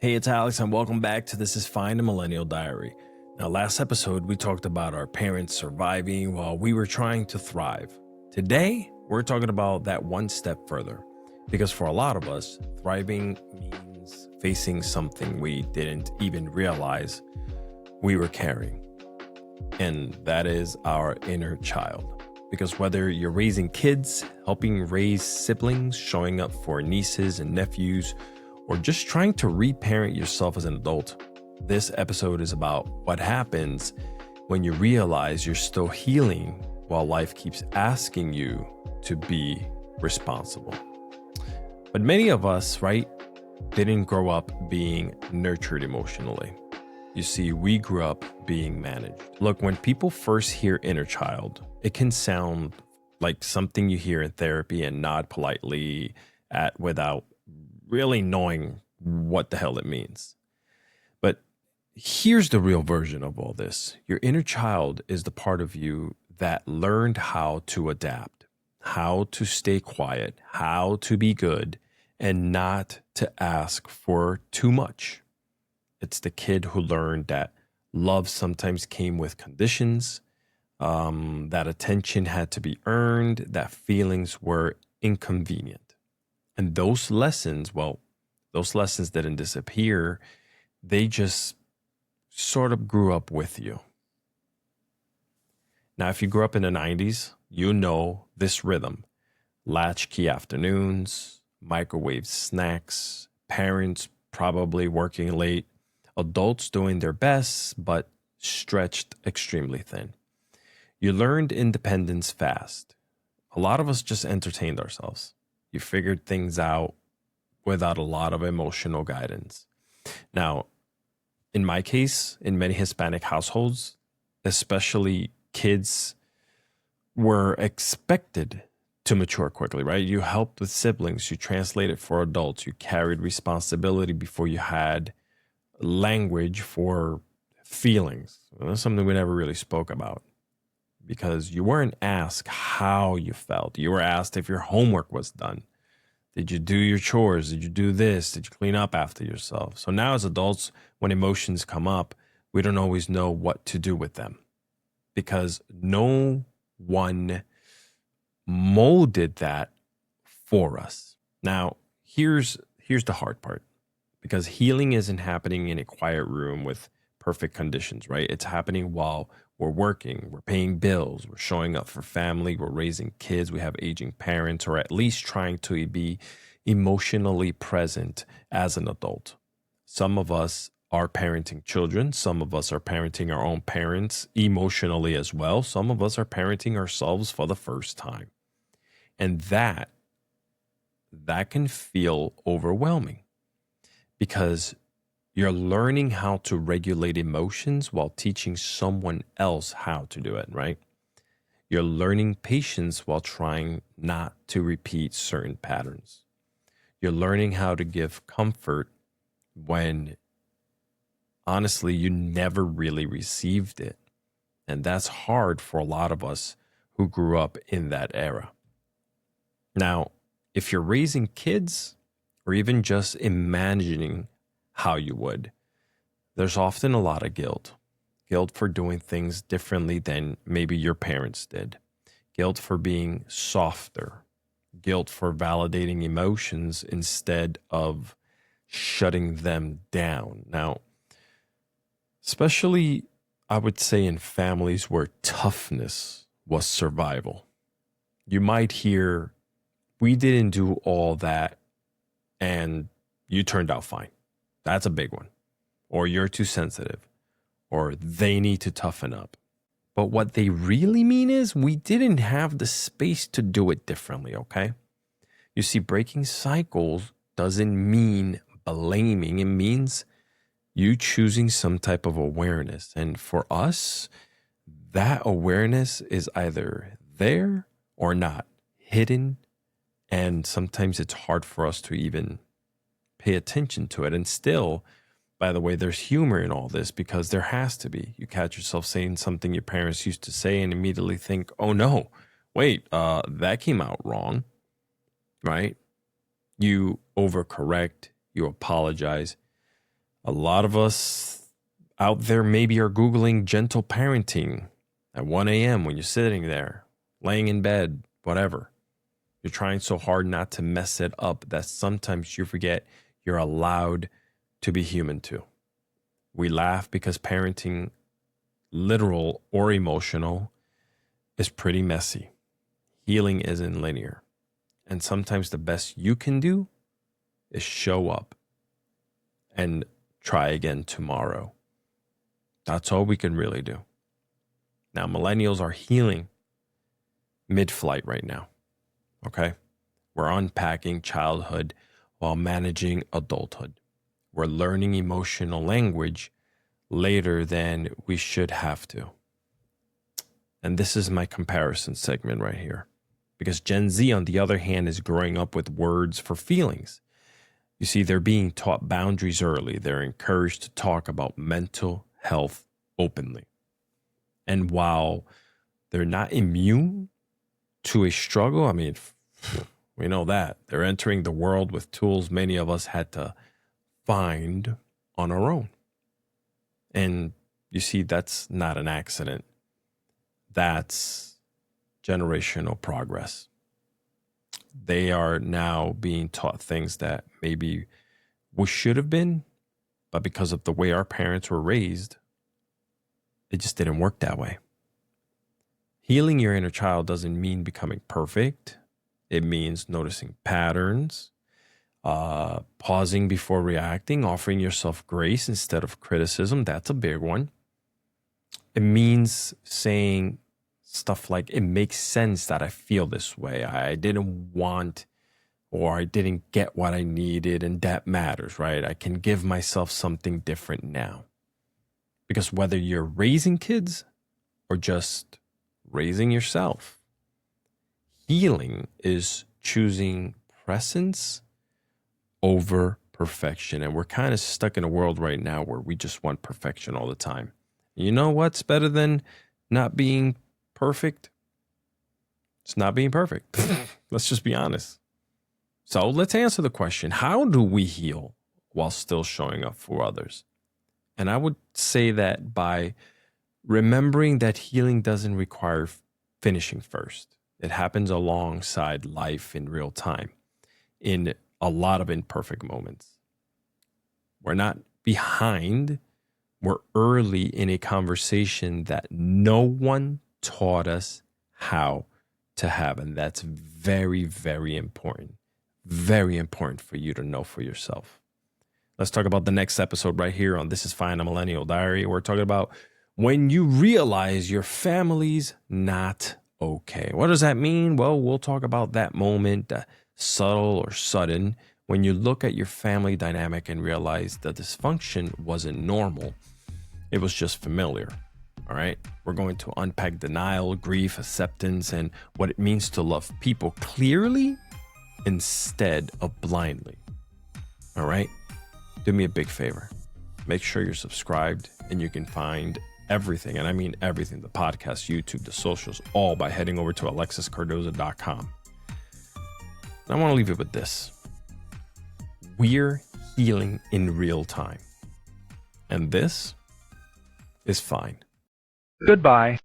Hey, it's Alex, and welcome back to This Is Fine, a Millennial Diary. Now, last episode, we talked about our parents surviving while we were trying to thrive. Today, we're talking about that one step further, because for a lot of us, thriving means facing something we didn't even realize we were carrying, and that is our inner child. Because whether you're raising kids, helping raise siblings, showing up for nieces and nephews, or just trying to reparent yourself as an adult, this episode is about what happens when you realize you're still healing while life keeps asking you to be responsible. But many of us, right, didn't grow up being nurtured emotionally. You see, we grew up being managed. Look, when people first hear inner child, it can sound like something you hear in therapy and nod politely at without really knowing what the hell it means. But here's the real version of all this. Your inner child is the part of you that learned how to adapt, how to stay quiet, how to be good, and not to ask for too much. It's the kid who learned that love sometimes came with conditions, that attention had to be earned, that feelings were inconvenient. And those lessons didn't disappear. They just sort of grew up with you. Now, if you grew up in the 90s, you know this rhythm. Latchkey afternoons, microwave snacks, parents probably working late, adults doing their best, but stretched extremely thin. You learned independence fast. A lot of us just entertained ourselves. You figured things out without a lot of emotional guidance. Now, in my case, in many Hispanic households, especially kids were expected to mature quickly, right? You helped with siblings, you translated for adults, you carried responsibility before you had language for feelings. Well, that's something we never really spoke about because you weren't asked how you felt. You were asked if your homework was done. Did you do your chores? Did you do this? Did you clean up after yourself? So now as adults, when emotions come up, we don't always know what to do with them because no one molded that for us. Now, here's the hard part, because healing isn't happening in a quiet room with perfect conditions, right? It's happening while we're working, we're paying bills, we're showing up for family, we're raising kids, we have aging parents, or at least trying to be emotionally present as an adult. Some of us are parenting children. Some of us are parenting our own parents emotionally as well. Some of us are parenting ourselves for the first time. And that can feel overwhelming because you're learning how to regulate emotions while teaching someone else how to do it, right? You're learning patience while trying not to repeat certain patterns. You're learning how to give comfort when, honestly, you never really received it. And that's hard for a lot of us who grew up in that era. Now, if you're raising kids or even just imagining how you would, there's often a lot of guilt. Guilt for doing things differently than maybe your parents did. Guilt for being softer. Guilt for validating emotions instead of shutting them down. Now, especially, I would say in families where toughness was survival. You might hear, we didn't do all that and you turned out fine. That's a big one. Or you're too sensitive. Or they need to toughen up. But what they really mean is we didn't have the space to do it differently, okay? You see, breaking cycles doesn't mean blaming. It means you choosing some type of awareness. And for us, that awareness is either there or not, hidden. And sometimes it's hard for us to even pay attention to it. And still, by the way, there's humor in all this because there has to be. You catch yourself saying something your parents used to say and immediately think, oh no, wait, that came out wrong, right? You overcorrect, you apologize, A lot of us out there maybe are Googling gentle parenting at 1 a.m. when you're sitting there, laying in bed, whatever. You're trying so hard not to mess it up that sometimes you forget you're allowed to be human too. We laugh because parenting, literal or emotional, is pretty messy. Healing isn't linear. And sometimes the best you can do is show up and try again tomorrow. That's all we can really do. Now, millennials are healing mid-flight right now. Okay? We're unpacking childhood while managing adulthood. We're learning emotional language later than we should have to. And this is my comparison segment right here. Because Gen Z, on the other hand, is growing up with words for feelings. You see, they're being taught boundaries early. They're encouraged to talk about mental health openly. And while they're not immune to a struggle, I mean, we know that. They're entering the world with tools many of us had to find on our own. And you see, that's not an accident. That's generational progress. They are now being taught things that maybe we should have been, but because of the way our parents were raised, it just didn't work that way. Healing your inner child doesn't mean becoming perfect. It means noticing patterns, pausing before reacting, offering yourself grace instead of criticism. That's a big one. It means saying stuff like, it makes sense that I feel this way. I didn't want or I didn't get what I needed, and that matters, right? I can give myself something different now. Because whether you're raising kids or just raising yourself, healing is choosing presence over perfection. And we're kind of stuck in a world right now where we just want perfection all the time. You know what's better than not being perfect? It's not being perfect. Let's just be honest. So let's answer the question, how do we heal while still showing up for others? And I would say that by remembering that healing doesn't require finishing first. It happens alongside life in real time, in a lot of imperfect moments. We're not behind. We're early in a conversation that no one taught us how to have. And that's very, very important. Very important for you to know for yourself. Let's talk about the next episode right here on This Is Fine, a Millennial Diary. We're talking about when you realize your family's not okay. What does that mean? Well, we'll talk about that moment, subtle or sudden, when you look at your family dynamic and realize the dysfunction wasn't normal. It was just familiar. All right. We're going to unpack denial, grief, acceptance, and what it means to love people clearly instead of blindly. All right. Do me a big favor. Make sure you're subscribed, and you can find everything, and I mean everything, the podcast, YouTube, the socials, all by heading over to alexiscardoza.com. And I want to leave you with this. We're healing in real time. And this is fine. Goodbye.